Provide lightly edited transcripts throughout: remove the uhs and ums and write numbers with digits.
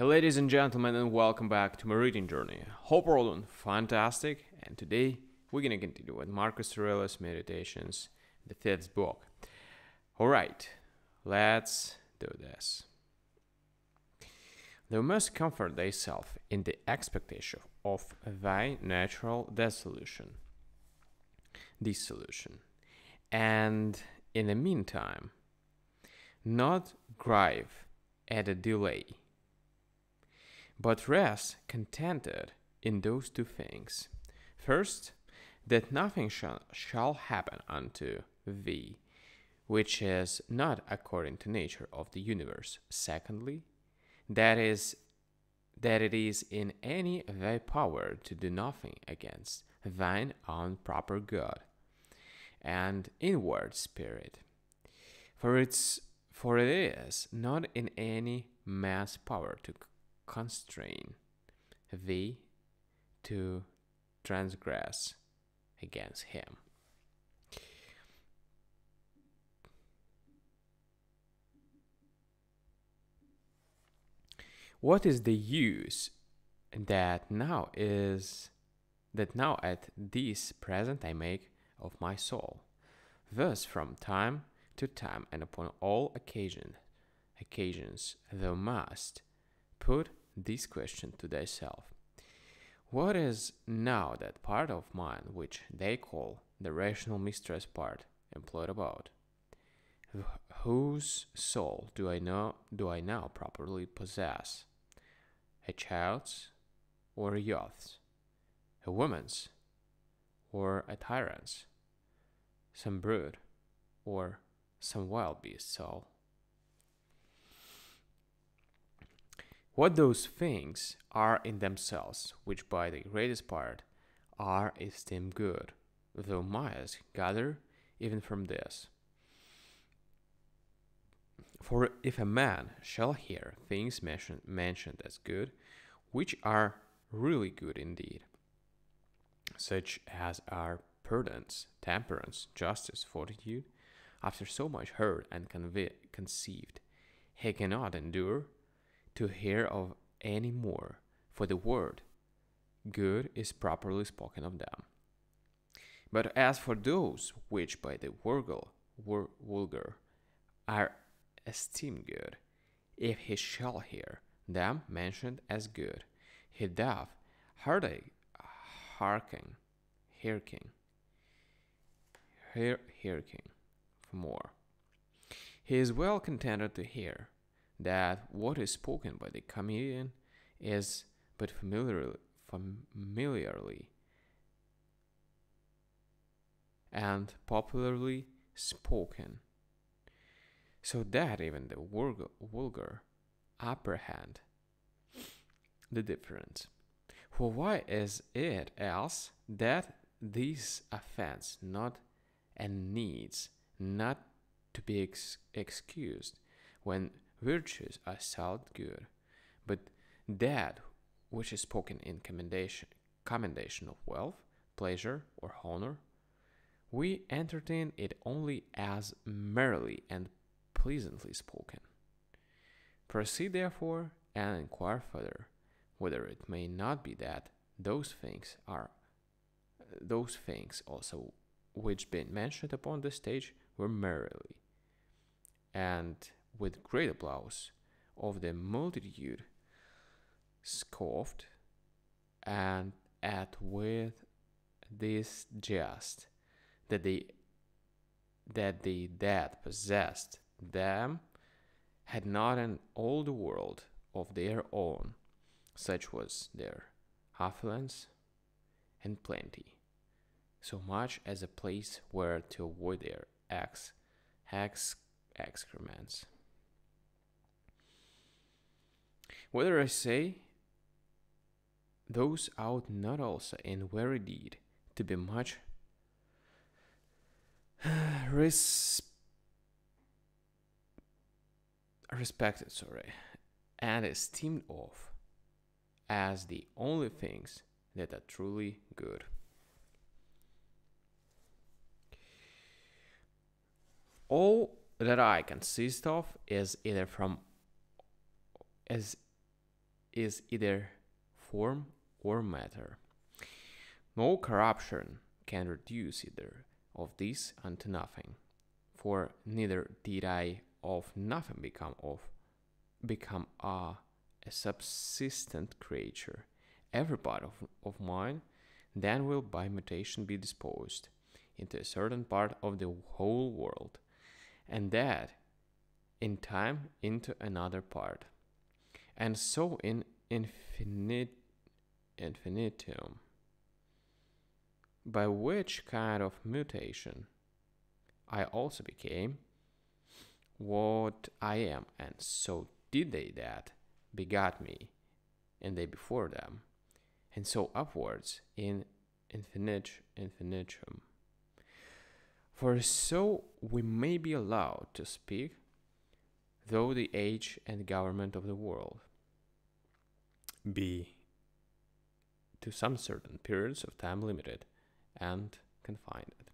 Hey, ladies and gentlemen, and welcome back to my reading journey. Hope we're all doing fantastic, and today we're gonna continue with Marcus Aurelius' Meditations, the fifth book. Alright, let's do this. Thou must comfort thyself in the expectation of thy natural dissolution, and in the meantime, not grieve at a delay, but rest contented in those two things. First, that nothing shall happen unto thee, which is not according to nature of the universe. Secondly, that it is in any thy power to do nothing against thine own proper good and inward spirit. For it is not in any man's power to constrain thee to transgress against him. What is the use that now at this present I make of my soul? Thus from time to time and upon all occasions thou must put this question to thyself: what is now that part of mine which they call the rational mistress part employed about? Whose soul do I now properly possess? A child's or a youth's? A woman's or a tyrant's? Some brute or some wild beast's soul? What those things are in themselves, which by the greatest part are esteemed good, thou mayest gather even from this. For if a man shall hear things mentioned as good, which are really good indeed, such as are prudence, temperance, justice, fortitude, after so much heard and conceived, he cannot endure to hear of any more, for the word good is properly spoken of them. But as for those which by the vulgar are esteemed good, if he shall hear them mentioned as good, he doth hearken for more. He is well contented to hear that what is spoken by the comedian is but familiarly and popularly spoken, so that even the vulgar apprehend the difference. For why is it else that this offense not and needs not to be excused when virtues are styled good, but that which is spoken in commendation of wealth, pleasure, or honor, we entertain it only as merrily and pleasantly spoken. Proceed therefore and inquire further whether it may not be that those things also which been mentioned upon the stage were merrily and with great applause of the multitude scoffed and at with this jest that they that possessed them had not in all the world of their own, such was their affluence and plenty, so much as a place where to avoid their excrements. Whether I say those ought not also in very deed to be much respected, and esteemed of as the only things that are truly good. All that I consist of is either from is is either form or matter. No corruption can reduce either of these unto nothing, for neither did I of nothing become a subsistent creature. Every part of mine then will by mutation be disposed into a certain part of the whole world, and that in time into another part, and so in infinitum, by which kind of mutation I also became what I am, and so did they that begot me, and they before them, and so upwards in infinitum. For so we may be allowed to speak, though the age and government of the world be to some certain periods of time limited and confined.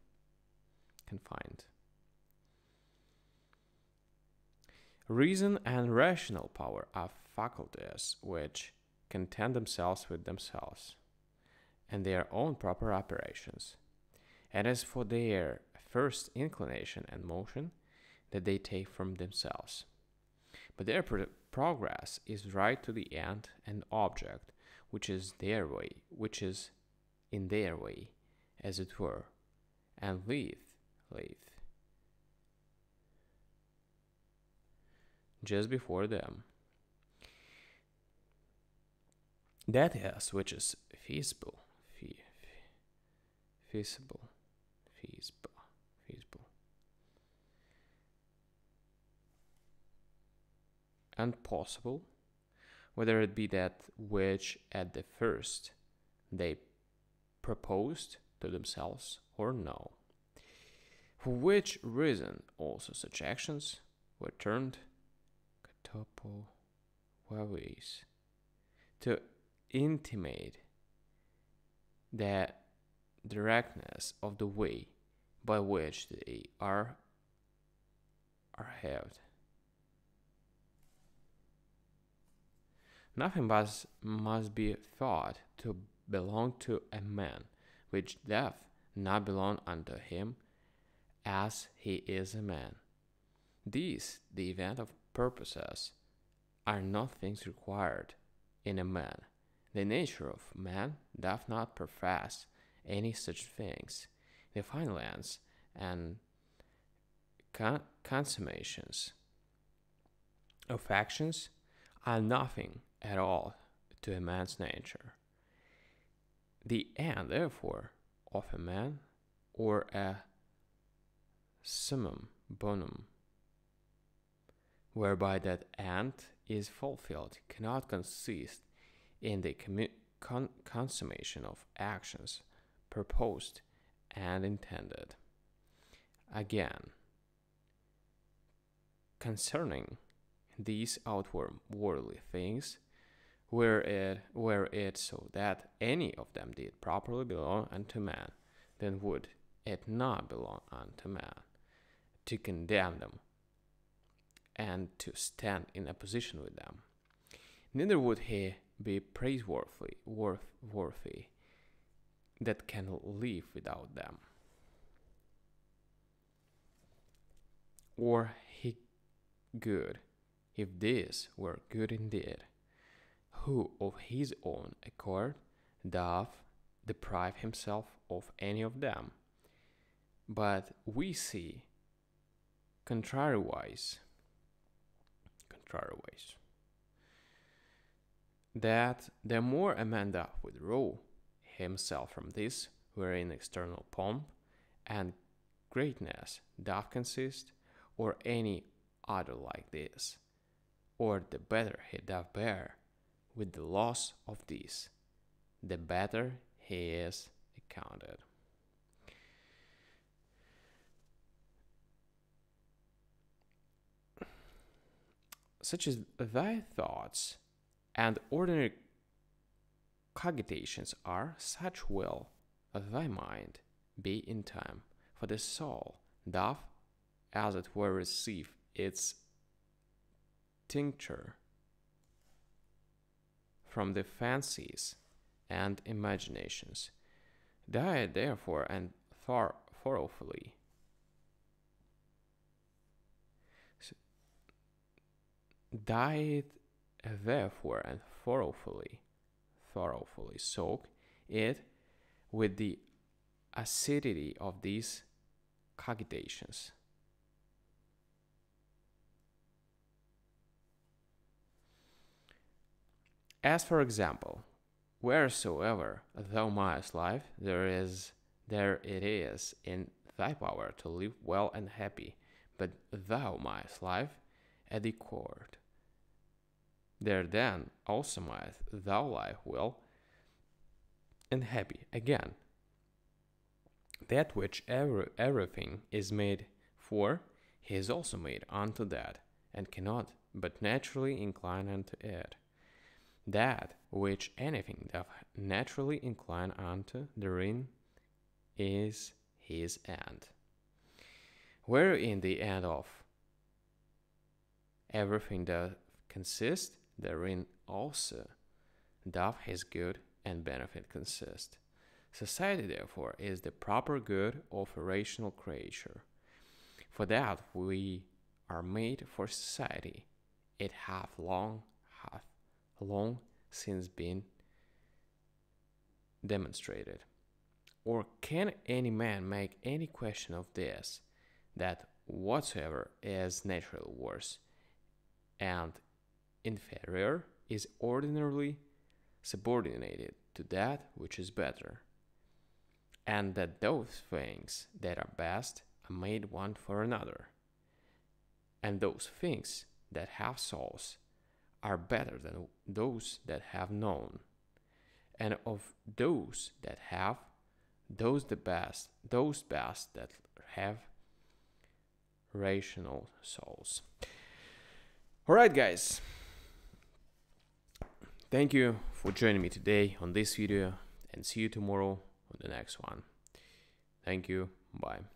Reason and rational power are faculties which contend themselves with themselves and their own proper operations. And as for their first inclination and motion, that they take from themselves. But their progress is right to the end and object, which is in their way, as it were, and leath, just before them. That is which is feasible, and possible, whether it be that which at the first they proposed to themselves or no. For which reason also such actions were termed katopowaves, to intimate the directness of the way by which they are held. Nothing must be thought to belong to a man, which doth not belong unto him, as he is a man. These, the event of purposes, are not things required in a man. The nature of man doth not profess any such things. The final ends and consummations of actions are nothing at all to a man's nature. The end, therefore, of a man, or a summum bonum, whereby that end is fulfilled, cannot consist in the consummation of actions proposed and intended. Again, concerning these outward worldly things, were it so that any of them did properly belong unto man, then would it not belong unto man to condemn them and to stand in opposition with them. Neither would he be praiseworthy that can live without them, or he good, if this were good indeed, who of his own accord doth deprive himself of any of them. But we see contrariwise, that the more a man doth withdraw himself from this, wherein external pomp and greatness doth consist, or any other like this, or the better he doth bear with the loss of these, the better he is accounted. Such as thy thoughts and ordinary cogitations are, such will thy mind be in time, for the soul doth as it were receive its tincture from the fancies and imaginations. Die therefore and thoroughly. Die therefore and thoroughly soak it with the acidity of these cogitations. As for example, wheresoever thou mayest live, there it is in thy power to live well and happy, but thou mayest live at the court. There then also mayest thou live well and happy. Again, that which everything is made for, he is also made unto that, and cannot but naturally incline unto it. That which anything doth naturally incline unto, therein is his end. Wherein the end of everything doth consist, therein also doth his good and benefit consist. Society, therefore, is the proper good of a rational creature. For that we are made for society. It hath long since been demonstrated. Or can any man make any question of this, that whatsoever is naturally worse and inferior is ordinarily subordinated to that which is better, and that those things that are best are made one for another, and those things that have souls are better than those that have none, and of those that have, those best that have rational souls. All right, guys. Thank you for joining me today on this video, and see you tomorrow on the next one. Thank you. Bye.